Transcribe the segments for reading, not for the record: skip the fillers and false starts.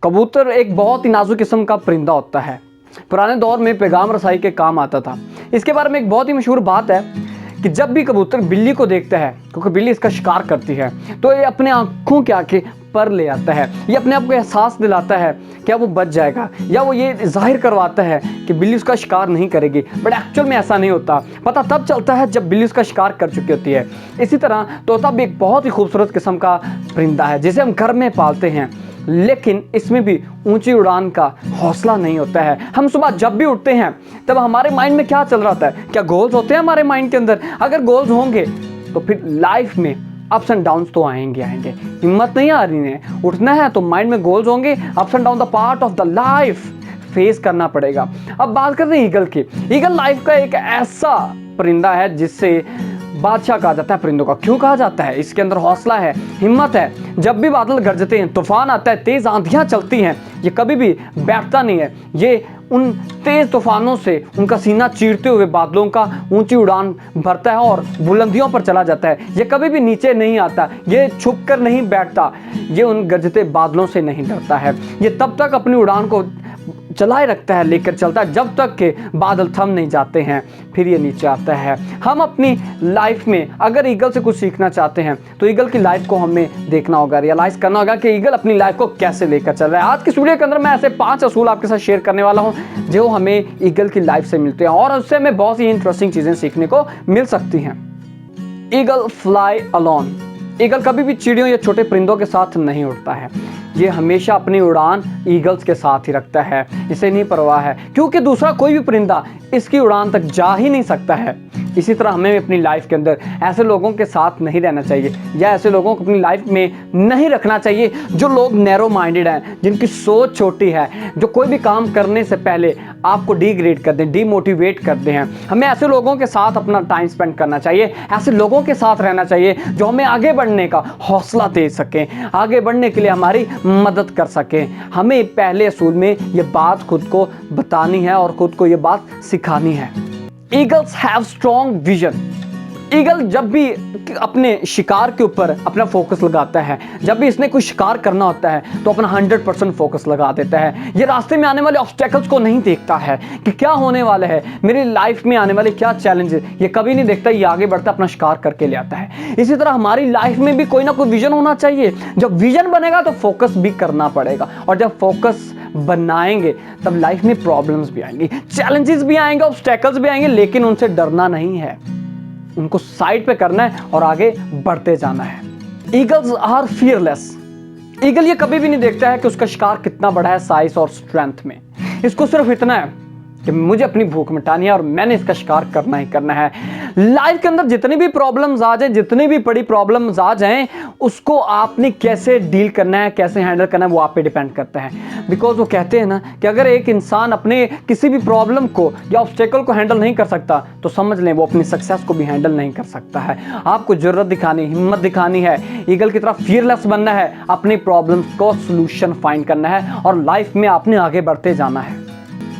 कबूतर एक बहुत ही नाजुक किस्म का परिंदा होता है। पुराने दौर में पैगाम रसाई के काम आता था। इसके बारे में एक बहुत ही मशहूर बात है कि जब भी कबूतर बिल्ली को देखता है, क्योंकि बिल्ली इसका शिकार करती है, तो ये अपने आंखों के आगे पर ले आता है। ये अपने आप को एहसास दिलाता है क्या वो बच जाएगा, या वो ये जाहिर करवाता है कि बिल्ली उसका शिकार नहीं करेगी। बट एक्चुअल में ऐसा नहीं होता। पता तब चलता है जब बिल्ली उसका शिकार कर चुकी होती है। इसी तरह तोता भी एक बहुत ही खूबसूरत किस्म का परिंदा है जिसे हम घर में पालते हैं, लेकिन इसमें भी ऊंची उड़ान का हौसला नहीं होता है। हम सुबह जब भी उठते हैं तब हमारे माइंड में क्या चल रहा होता है? क्या गोल्स होते हैं हमारे माइंड के अंदर? अगर गोल्स होंगे तो फिर लाइफ में अप्स एंड डाउन्स तो आएंगे। हिम्मत नहीं आ रही है, उठना है तो माइंड में गोल्स होंगे। Ups and down the part of the life face करना पड़ेगा। अब बात करते हैं ईगल की। ईगल लाइफ का एक ऐसा परिंदा है जिससे बादशाह कहा जाता है परिंदों का। क्यों कहा जाता है? इसके अंदर हौसला है, हिम्मत है। जब भी बादल गरजते हैं, तूफान आता है, तेज आंधियां चलती हैं, ये कभी भी बैठता नहीं है। ये उन तेज तूफानों से उनका सीना चीरते हुए बादलों का ऊंची उड़ान भरता है और बुलंदियों पर चला जाता है। ये कभी भी नीचे नहीं आता, ये छुप कर नहीं बैठता, ये उन गरजते बादलों से नहीं डरता है। ये तब तक अपनी उड़ान को चलाए रखता है, लेकर चलता है जब तक के बादल थम नहीं जाते हैं, फिर ये नीचे आता है। हम अपनी लाइफ में अगर ईगल से कुछ सीखना चाहते हैं तो ईगल की लाइफ को हमें देखना होगा, रियलाइज करना होगा कि ईगल अपनी लाइफ को कैसे लेकर चल रहा है। आज की वीडियो के अंदर मैं ऐसे 5 असूल आपके साथ शेयर करने वाला हूं जो हमें ईगल की लाइफ से मिलते हैं और उससे हमें बहुत ही इंटरेस्टिंग चीजें सीखने को मिल सकती हैं। Eagle fly alone. ईगल कभी भी चिड़ियों या छोटे परिंदों के साथ नहीं उड़ता है। ये हमेशा अपनी उड़ान ईगल्स के साथ ही रखता है। इसे नहीं परवाह है, क्योंकि दूसरा कोई भी परिंदा इसकी उड़ान तक जा ही नहीं सकता है। इसी तरह हमें अपनी लाइफ के अंदर ऐसे लोगों के साथ नहीं रहना चाहिए, या ऐसे लोगों को अपनी लाइफ में नहीं रखना चाहिए जो लोग नैरो माइंडेड हैं, जिनकी सोच छोटी है, जो कोई भी काम करने से पहले आपको डिग्रेड कर दें, डिमोटिवेट कर दें हैं। हमें ऐसे लोगों के साथ अपना टाइम स्पेंड करना चाहिए, ऐसे लोगों के साथ रहना चाहिए जो हमें आगे बढ़ने का हौसला दे सकें, आगे बढ़ने के लिए हमारी मदद कर सकें। हमें पहले असूल में ये बात खुद को बतानी है और खुद को ये बात सिखानी है। Eagles have strong vision. Eagle जब भी अपने शिकार के ऊपर अपना फोकस लगाता है, जब भी इसने कोई शिकार करना होता है तो अपना 100% फोकस लगा देता है। ये रास्ते में आने वाले ऑब्स्टेकल्स को नहीं देखता है कि क्या होने वाला है, मेरी लाइफ में आने वाले क्या चैलेंज है, ये कभी नहीं देखता। ये आगे बढ़ता अपना शिकार करके ले आता है। इसी तरह हमारी लाइफ में भी कोई ना कोई विजन होना चाहिए। जब विजन बनेगा तो फोकस भी करना पड़ेगा, और जब फोकस बनाएंगे तब लाइफ में प्रॉब्लम्स भी आएंगी, चैलेंजेस भी आएंगे, ऑब्स्टेकल्स भी आएंगे, लेकिन उनसे डरना नहीं है, उनको साइड पे करना है और आगे बढ़ते जाना है। Eagles are fearless. ईगल ये कभी भी नहीं देखता है कि उसका शिकार कितना बड़ा है साइज और स्ट्रेंथ में। इसको सिर्फ इतना है कि मुझे अपनी भूख मिटानी है और मैंने इसका शिकार करना ही करना है। लाइफ के अंदर जितनी भी प्रॉब्लम्स आ जाए, जितनी भी बड़ी प्रॉब्लम्स आ जाएं, उसको आपने कैसे डील करना है, कैसे हैंडल करना है, वो आप पे डिपेंड करता है। बिकॉज वो कहते हैं ना कि अगर एक इंसान अपने किसी भी प्रॉब्लम को या ऑब्स्टेकल को हैंडल नहीं कर सकता तो समझ लें वो अपनी सक्सेस को भी हैंडल नहीं कर सकता है। आपको जरूरत दिखानी, हिम्मत दिखानी है, ईगल की तरह फियरलेस बनना है, अपनी प्रॉब्लम्स को सोल्यूशन फाइंड करना है और लाइफ में आपने आगे बढ़ते जाना है।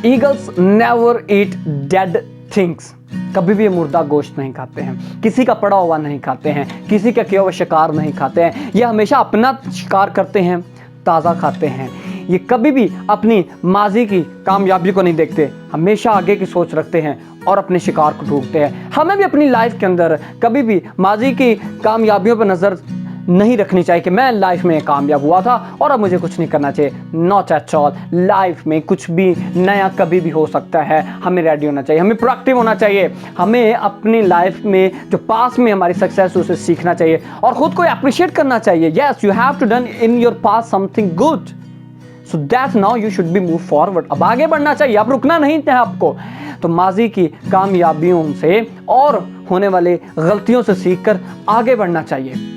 ईगल्स नेवर ईट डेड थिंग्स। कभी भी ये मुर्दा गोश्त नहीं खाते हैं, किसी का पड़ा हुआ नहीं खाते हैं, किसी का किया हुआ शिकार नहीं खाते हैं। ये हमेशा अपना शिकार करते हैं, ताज़ा खाते हैं। ये कभी भी अपनी माजी की कामयाबी को नहीं देखते, हमेशा आगे की सोच रखते हैं और अपने शिकार को ढूंढते हैं। हमें भी अपनी लाइफ के अंदर कभी भी माजी की कामयाबियों पर नज़र नहीं रखनी चाहिए कि मैं लाइफ में कामयाब हुआ था और अब मुझे कुछ नहीं करना चाहिए। Not at all. लाइफ में कुछ भी नया कभी भी हो सकता है। हमें रेडी होना चाहिए, हमें प्रोएक्टिव होना चाहिए, हमें अपनी लाइफ में जो पास में हमारी सक्सेस उसे सीखना चाहिए और खुद को अप्रिशिएट करना चाहिए। Yes, you have to done in your pass something good, so that now you should be move forward. अब आगे बढ़ना चाहिए, अब रुकना नहीं है आपको। तो माजी की कामयाबियों से और होने वाले गलतियों से सीखकर आगे बढ़ना चाहिए।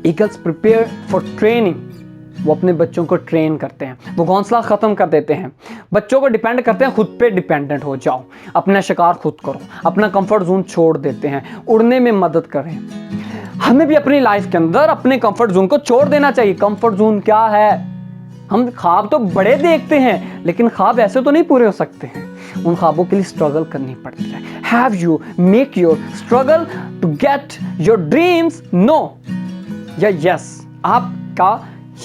Eagles prepare for training. वो अपने बच्चों को ट्रेन करते हैं, वो घोंसला ख़त्म कर देते हैं, बच्चों को डिपेंड करते हैं, खुद पे डिपेंडेंट हो जाओ, अपना शिकार खुद करो, अपना कंफर्ट जोन छोड़ देते हैं, उड़ने में मदद करें। हमें भी अपनी लाइफ के अंदर अपने कंफर्ट जोन को छोड़ देना चाहिए। कंफर्ट जोन क्या है? हम ख्वाब तो बड़े देखते हैं, लेकिन ख्वाब ऐसे तो नहीं पूरे हो सकते हैं, उन ख्वाबों के लिए स्ट्रगल करनी पड़ती है। Have you make your struggle to get your dreams? No या यस। आपका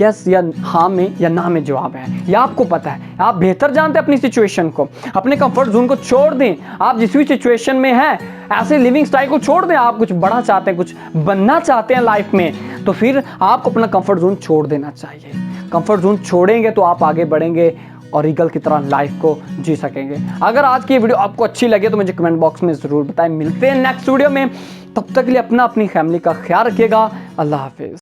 यस या हाँ में या ना में जवाब है, ये आपको पता है, आप बेहतर जानते हैं अपनी सिचुएशन को। अपने कंफर्ट जोन को छोड़ दें, आप जिस भी सिचुएशन में हैं ऐसे लिविंग स्टाइल को छोड़ दें। आप कुछ बड़ा चाहते हैं, कुछ बनना चाहते हैं लाइफ में, तो फिर आपको अपना कंफर्ट जोन छोड़ देना चाहिए। कंफर्ट जोन छोड़ेंगे तो आप आगे बढ़ेंगे और ईगल की तरह लाइफ को जी सकेंगे। अगर आज की वीडियो आपको अच्छी लगे तो मुझे कमेंट बॉक्स में ज़रूर बताएं। मिलते हैं नेक्स्ट वीडियो में, तब तक के लिए अपनी फैमिली का ख्याल रखिएगा। अल्लाह हाफिज़।